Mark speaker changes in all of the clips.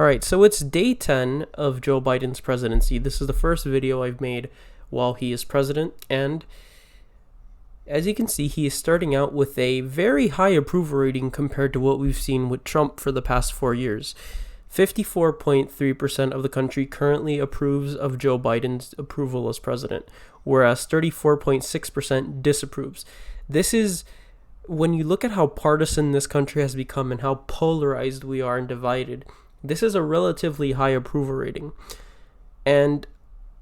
Speaker 1: All right, so it's day 10 of Joe Biden's presidency. This is the first video I've made while he is president, and as you can see, he is starting out with a very high approval rating compared to what we've seen with Trump for the past 4 years. 54.3% of the country currently approves of Joe Biden's approval as president, whereas 34.6% disapproves. This is, when you look at how partisan this country has become and how polarized we are and divided, this is a relatively high approval rating. And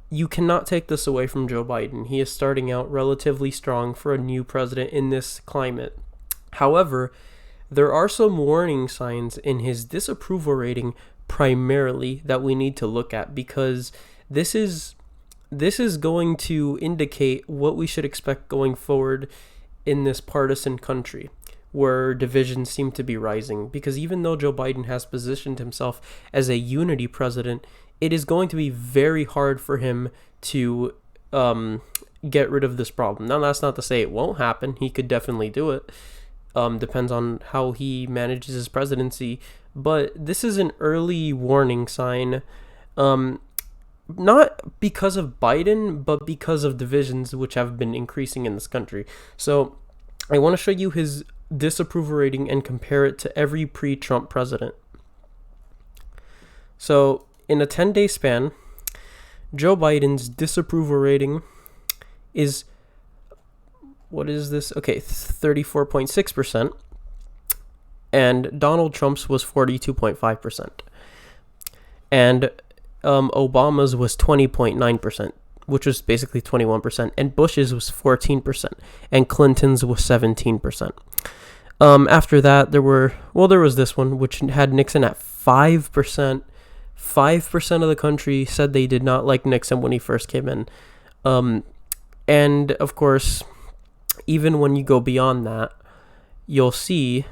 Speaker 1: you cannot take this away from Joe Biden. He is starting out relatively strong for a new president in this climate. However, there are some warning signs in his disapproval rating primarily that we need to look at, because this is going to indicate what we should expect going forward in this partisan country where divisions seem to be rising. Because even though Joe Biden has positioned himself as a unity president, it is going to be very hard for him to get rid of this problem. Now, that's not to say it won't happen. He could definitely do it. Depends on how he manages his presidency. But this is an early warning sign, not because of Biden, but because of divisions which have been increasing in this country. So I want to show you his disapproval rating and compare it to every pre-Trump president. So in a 10-day span, Joe Biden's disapproval rating is, what is this? Okay, 34.6%. And Donald Trump's was 42.5%. And Obama's was 20.9%, which was basically 21%. And Bush's was 14%. And Clinton's was 17%. After that, there was this one, which had Nixon at 5%. 5% of the country said they did not like Nixon when he first came in. And of course, even when you go beyond that, you'll see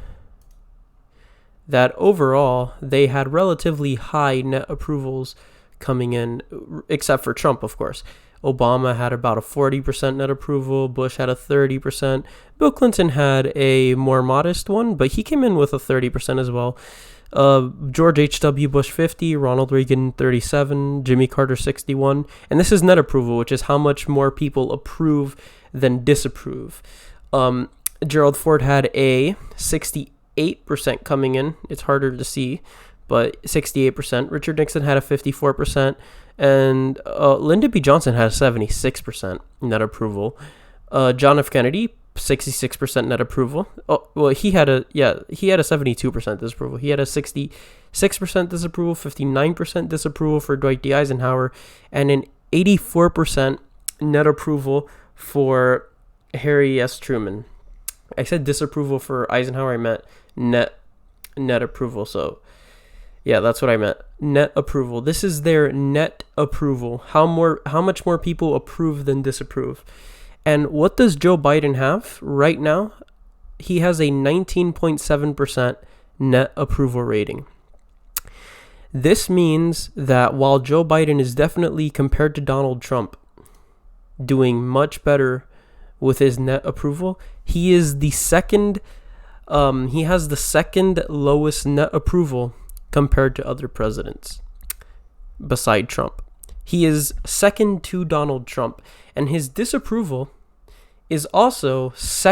Speaker 1: that overall they had relatively high net approvals coming in, except for Trump, of course. Obama had about a 40% net approval. Bush had a 30%. Bill Clinton had a more modest one, but he came in with a 30% as well. George H.W. Bush 50, Ronald Reagan 37, Jimmy Carter 61. And this is net approval, which is how much more people approve than disapprove. Gerald Ford had a 68% coming in. It's harder to see, but 68%. Richard Nixon had a 54%. And Lyndon B. Johnson had a 76% net approval. John F. Kennedy, 66% net approval. Oh, well, he had a 72% disapproval. He had a 66% disapproval, 59% disapproval for Dwight D. Eisenhower, and an 84% net approval for Harry S. Truman. I said disapproval for Eisenhower. I meant net approval. So yeah, that's what I meant. Net approval. This is their net approval. How much more people approve than disapprove. And what does Joe Biden have right now? He has a 19.7% net approval rating. This means that while Joe Biden is definitely, compared to Donald Trump, doing much better with his net approval, he is the second. He has the second lowest net approval compared to other presidents beside Trump. He is second to Donald Trump, and his disapproval is also the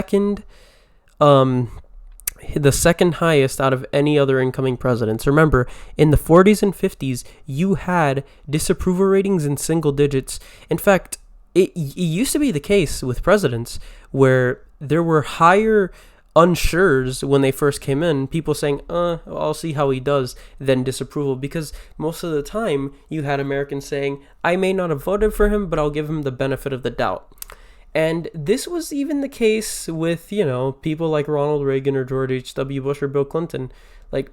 Speaker 1: second highest out of any other incoming presidents. Remember, in the 40s and 50s, you had disapproval ratings in single digits. In fact, it used to be the case with presidents where there were higher unsures when they first came in, people saying, I'll see how he does, than disapproval, because most of the time you had Americans saying, I may not have voted for him, but I'll give him the benefit of the doubt. And this was even the case with, people like Ronald Reagan or George H.W. Bush or Bill Clinton. Like,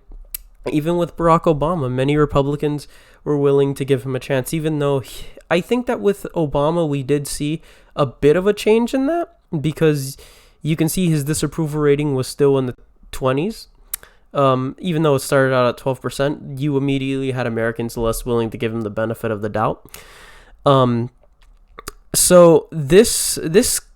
Speaker 1: even with Barack Obama, many Republicans were willing to give him a chance, even though I think that with Obama we did see a bit of a change in that, because you can see his disapproval rating was still in the 20s. Even though it started out at 12%, you immediately had Americans less willing to give him the benefit of the doubt. So this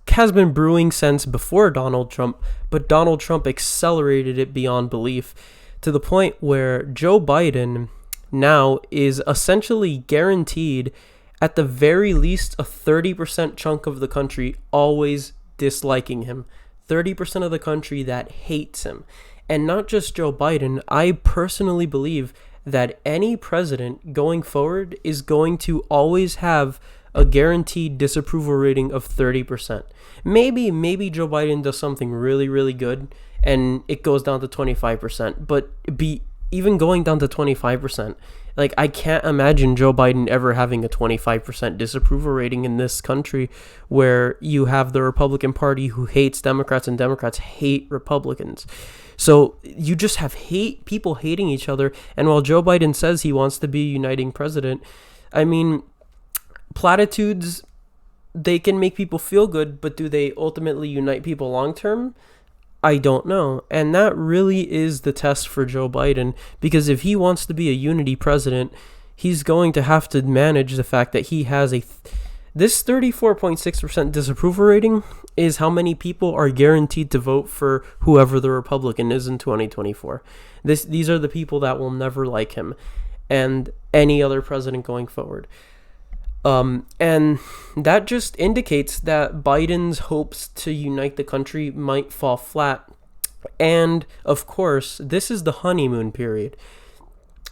Speaker 1: has been brewing since before Donald Trump, but Donald Trump accelerated it beyond belief to the point where Joe Biden now is essentially guaranteed, at the very least, a 30% chunk of the country always disliking him. 30% of the country that hates him. And not just Joe Biden, I personally believe that any president going forward is going to always have a guaranteed disapproval rating of 30%. Maybe Joe Biden does something really, really good and it goes down to 25%, but even going down to 25%, like, I can't imagine Joe Biden ever having a 25% disapproval rating in this country, where you have the Republican Party who hates Democrats and Democrats hate Republicans. So you just have people hating each other. And while Joe Biden says he wants to be a uniting president, I mean, platitudes, they can make people feel good, but do they ultimately unite people long term? I don't know. And that really is the test for Joe Biden, because if he wants to be a unity president, he's going to have to manage the fact that he has this 34.6% disapproval rating is how many people are guaranteed to vote for whoever the Republican is in 2024. These are the people that will never like him and any other president going forward. And that just indicates that Biden's hopes to unite the country might fall flat. And, of course, this is the honeymoon period.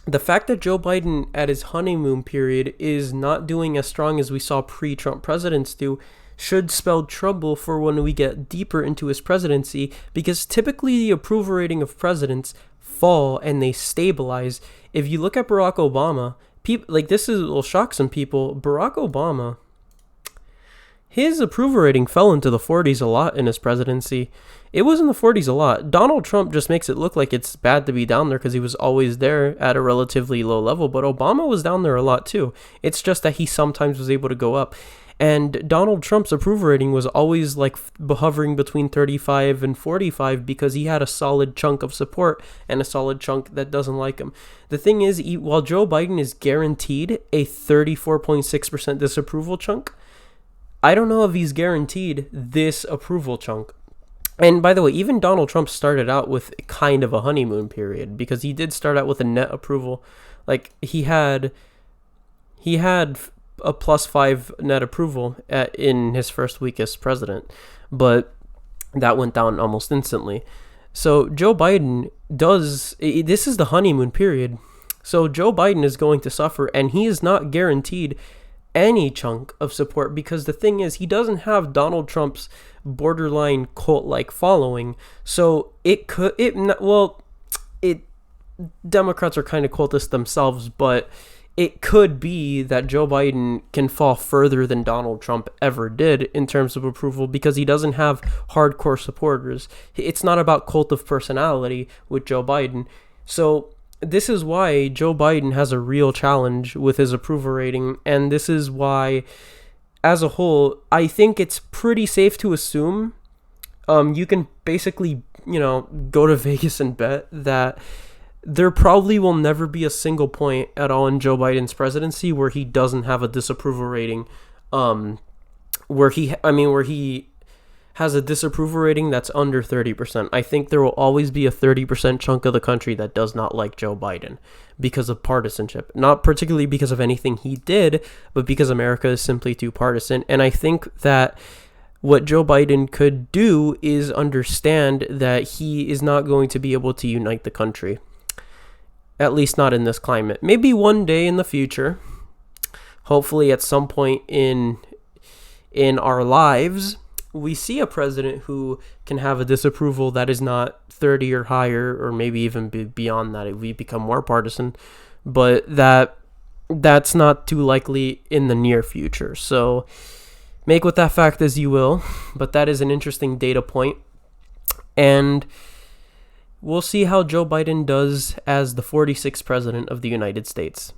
Speaker 1: The fact that Joe Biden at his honeymoon period is not doing as strong as we saw pre-Trump presidents do should spell trouble for when we get deeper into his presidency, because typically the approval rating of presidents fall and they stabilize. If you look at Barack Obama, this will shock some people. Barack Obama, his approval rating fell into the 40s a lot in his presidency. It was in the 40s a lot. Donald Trump just makes it look like it's bad to be down there because he was always there at a relatively low level. But Obama was down there a lot too. It's just that he sometimes was able to go up. And Donald Trump's approval rating was always like hovering between 35 and 45 because he had a solid chunk of support and a solid chunk that doesn't like him. The thing is, while Joe Biden is guaranteed a 34.6% disapproval chunk, I don't know if he's guaranteed this approval chunk. And by the way, even Donald Trump started out with kind of a honeymoon period, because he did start out with a net approval. Like, he had a +5 net approval in his first week as president, but that went down almost instantly. So Joe Biden this is the honeymoon period. So Joe Biden is going to suffer, and he is not guaranteed any chunk of support, because the thing is, he doesn't have Donald Trump's borderline cult-like following. So Democrats are kind of cultists themselves, but it could be that Joe Biden can fall further than Donald Trump ever did in terms of approval, because he doesn't have hardcore supporters. It's not about cult of personality with Joe Biden. So this is why Joe Biden has a real challenge with his approval rating, and this is why, as a whole, I think it's pretty safe to assume, you can basically, go to Vegas and bet that there probably will never be a single point at all in Joe Biden's presidency where he doesn't have a disapproval rating, where he has a disapproval rating that's under 30%. I think there will always be a 30% chunk of the country that does not like Joe Biden because of partisanship. Not particularly because of anything he did, but because America is simply too partisan. And I think that what Joe Biden could do is understand that he is not going to be able to unite the country. At least not in this climate. Maybe one day in the future, hopefully at some point in our lives, we see a president who can have a disapproval that is not 30 or higher, or maybe even beyond that if we become more partisan, but that's not too likely in the near future. So make with that fact as you will, but that is an interesting data point. And we'll see how Joe Biden does as the 46th president of the United States.